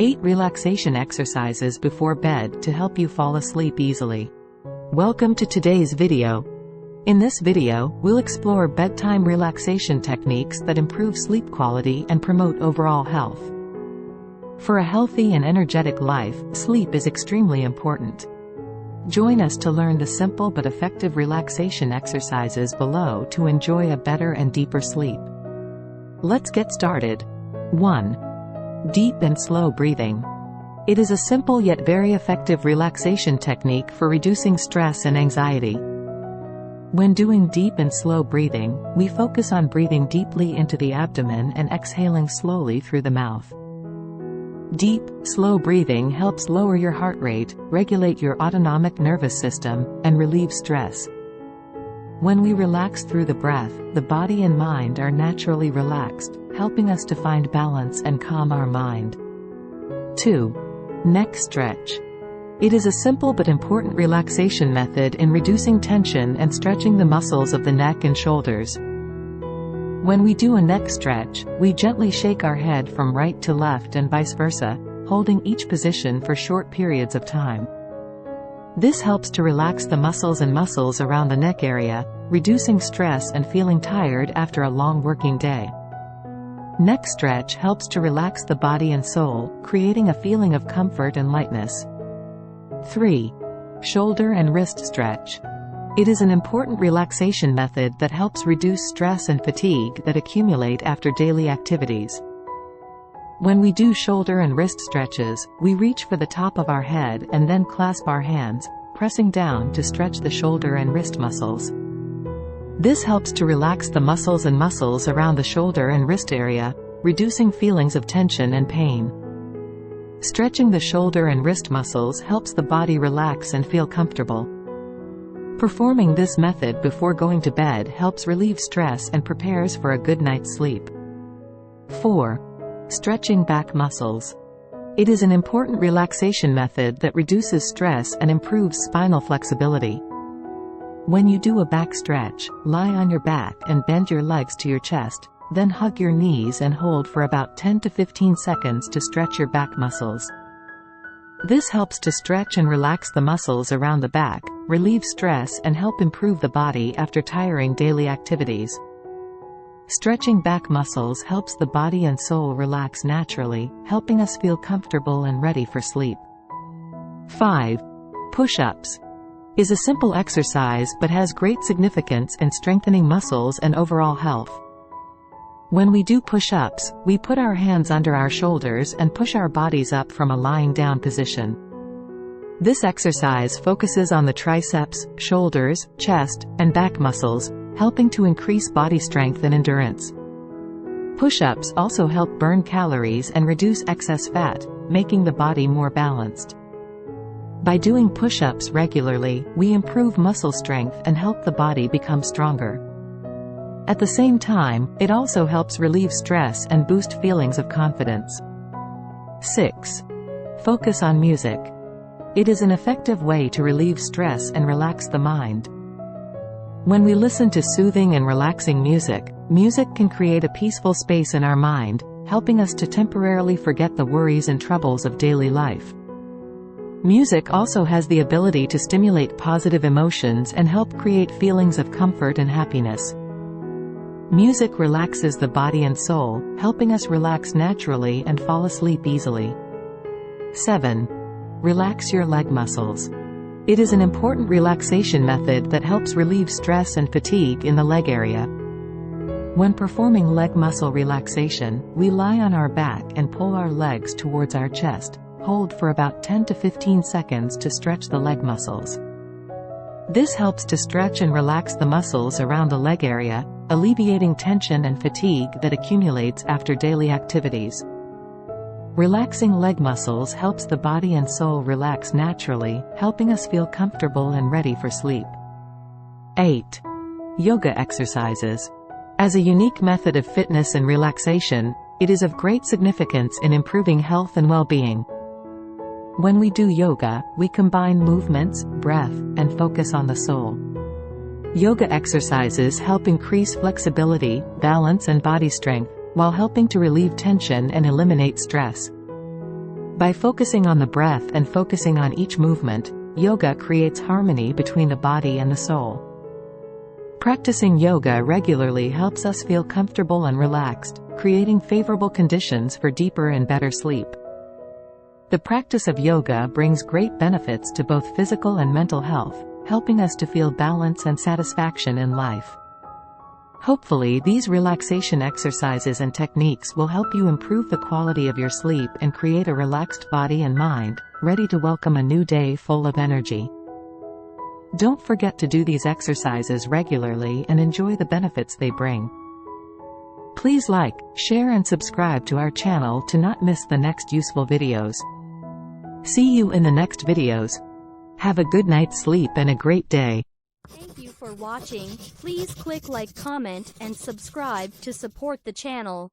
8 relaxation exercises before bed to help you fall asleep easily. Welcome to today's video. In this video, we'll explore bedtime relaxation techniques that improve sleep quality and promote overall health. For a healthy and energetic life, sleep is extremely important. Join us to learn the simple but effective relaxation exercises below to enjoy a better and deeper sleep. Let's get started. 1. Deep and slow breathing. It is a simple yet very effective relaxation technique for reducing stress and anxiety. When doing deep and slow breathing, we focus on breathing deeply into the abdomen and exhaling slowly through the mouth. Deep, slow breathing helps lower your heart rate, regulate your autonomic nervous system, and relieve stress. When we relax through the breath, the body and mind are naturally relaxed, helping us to find balance and calm our mind. 2. Neck stretch. It is a simple but important relaxation method in reducing tension and stretching the muscles of the neck and shoulders. When we do a neck stretch, we gently shake our head from right to left and vice versa, holding each position for short periods of time. This helps to relax the muscles around the neck area, reducing stress and feeling tired after a long working day. Neck stretch helps to relax the body and soul, creating a feeling of comfort and lightness. 3. Shoulder and wrist stretch. It is an important relaxation method that helps reduce stress and fatigue that accumulate after daily activities. When we do shoulder and wrist stretches, we reach for the top of our head and then clasp our hands, pressing down to stretch the shoulder and wrist muscles. This helps to relax the muscles around the shoulder and wrist area, reducing feelings of tension and pain. Stretching the shoulder and wrist muscles helps the body relax and feel comfortable. Performing this method before going to bed helps relieve stress and prepares for a good night's sleep. 4. Stretching back muscles. It is an important relaxation method that reduces stress and improves spinal flexibility. When you do a back stretch, lie on your back and bend your legs to your chest, then hug your knees and hold for about 10 to 15 seconds to stretch your back muscles. This helps to stretch and relax the muscles around the back, relieve stress and help improve the body after tiring daily activities. Stretching back muscles helps the body and soul relax naturally, helping us feel comfortable and ready for sleep. 5. Push-ups. Is a simple exercise but has great significance in strengthening muscles and overall health. When we do push-ups, we put our hands under our shoulders and push our bodies up from a lying down position. This exercise focuses on the triceps, shoulders, chest, and back muscles, helping to increase body strength and endurance. Push-ups also help burn calories and reduce excess fat, making the body more balanced. By doing push-ups regularly, we improve muscle strength and help the body become stronger. At the same time, it also helps relieve stress and boost feelings of confidence. 6. Focus on music. It is an effective way to relieve stress and relax the mind. When we listen to soothing and relaxing music, music can create a peaceful space in our mind, helping us to temporarily forget the worries and troubles of daily life. Music also has the ability to stimulate positive emotions and help create feelings of comfort and happiness. Music relaxes the body and soul, helping us relax naturally and fall asleep easily. 7. Relax your leg muscles. It is an important relaxation method that helps relieve stress and fatigue in the leg area. When performing leg muscle relaxation, we lie on our back and pull our legs towards our chest, hold for about 10 to 15 seconds to stretch the leg muscles. This helps to stretch and relax the muscles around the leg area, alleviating tension and fatigue that accumulates after daily activities. Relaxing leg muscles helps the body and soul relax naturally, helping us feel comfortable and ready for sleep. 8. Yoga exercises. As a unique method of fitness and relaxation, it is of great significance in improving health and well-being. When we do yoga, we combine movements, breath, and focus on the soul. Yoga exercises help increase flexibility, balance and body strength, while helping to relieve tension and eliminate stress. By focusing on the breath and focusing on each movement, yoga creates harmony between the body and the soul. Practicing yoga regularly helps us feel comfortable and relaxed, creating favorable conditions for deeper and better sleep. The practice of yoga brings great benefits to both physical and mental health, helping us to feel balance and satisfaction in life. Hopefully, these relaxation exercises and techniques will help you improve the quality of your sleep and create a relaxed body and mind, ready to welcome a new day full of energy. Don't forget to do these exercises regularly and enjoy the benefits they bring. Please like, share and subscribe to our channel to not miss the next useful videos. See you in the next videos. Have a good night's sleep and a great day. Thank you for watching. Please click like, comment, and subscribe to support the channel.